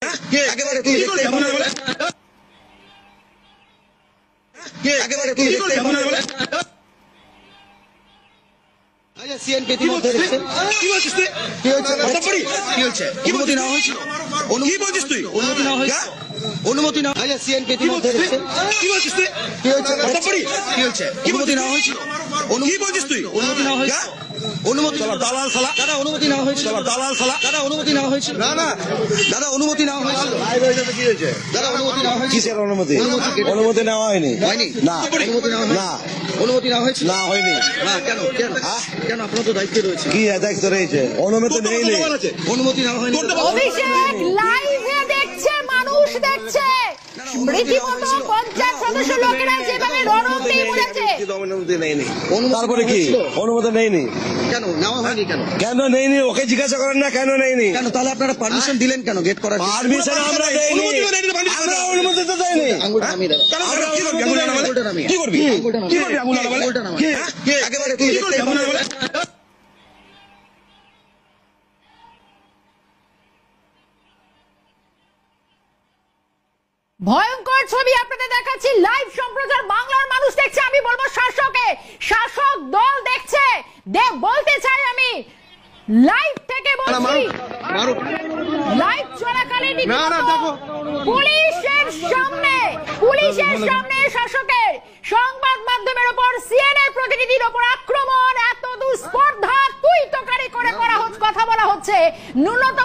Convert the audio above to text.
একেবারে তুমি একেবারে তুমি সিএনপি মধ্যে কি বলছিস তুই? কি হচ্ছে? কি হচ্ছে? অনুমতি নেওয়া হয়েছিল? কি বলছিস তুই? অনুমতি নেওয়া হয়েছে? অনুমতি নেওয়া হয়েছে সিএনপি মধ্যে কি বলছিস তুই? কি হচ্ছে? কি হচ্ছে? অনুমতি নেওয়া হয়েছিল? কি বলছিস তুই? অনুমতি নেওয়া হয়েছে? অনুমতি দালাল সালা দাদা অনুমতি নেওয়া হয়েছিল? দালাল সালা দাদা অনুমতি নেওয়া হয়েছিল? না না দাদা অনুমতি নেওয়া হয়েছিল? কি হয়েছে? দাদা অনুমতি নেওয়া হয়েছে? কিসের অনুমতি? অনুমতি নেওয়া হয়নি। হয়নি? না অনুমতি নেওয়া না অনুমতি নেওয়া হয়েছিল? না হয়নি। না কেন কেন কেন আপনার তো দায়িত্ব রয়েছে? কি দায়িত্ব রয়েছে? অনুমতি নেই অনুমতি নেওয়া হয়নি। অভিষেক লাইভে দেখছে, মানুষ দেখছে, রীতিমতো পঞ্চায়েত সদস্য লোকেরা যেভাবে রণবীর বলেছে অনুমতি নেয়নি। তারপরে কি অনুমতি নেয়নি? কেন নেওয়া হয়নি? কেন কেন নেয়নি? ওকে জিজ্ঞাসা করেন না কেন নেয়নি? কেন তাহলে আপনারা পারমিশন দিলেন কেন গেট করার? পারমিশন আমরা দেইনি, আমরা অনুমতি তো দেইনি। আঙ্গুলটা নামিয়ে দাও। কি করবি? আঙ্গুলটা নামিয়ে কি করবি? কি করবি? আঙ্গুলটা নামিয়ে একেবারে তুই কি করবি? ভয়ঙ্কর ছবি আপনাদের দেখাচ্ছি, লাইভ সম্প্রচার বাংলার মানুষ দেখছে। আমি বলবো শাসক দল দেখছে। বলতে চাই আমি লাইভ থেকে বলছি, লাইভ চলাকালীন পুলিশের সামনে শাসকের সংবাদ মাধ্যমের উপর সিএনএ প্রতিনিধির উপর আক্রমণ, এত দুঃস্পর্ধা তুই তোকারি করে করা হচ্ছে, কথা বলা হচ্ছে, ন্যূনতম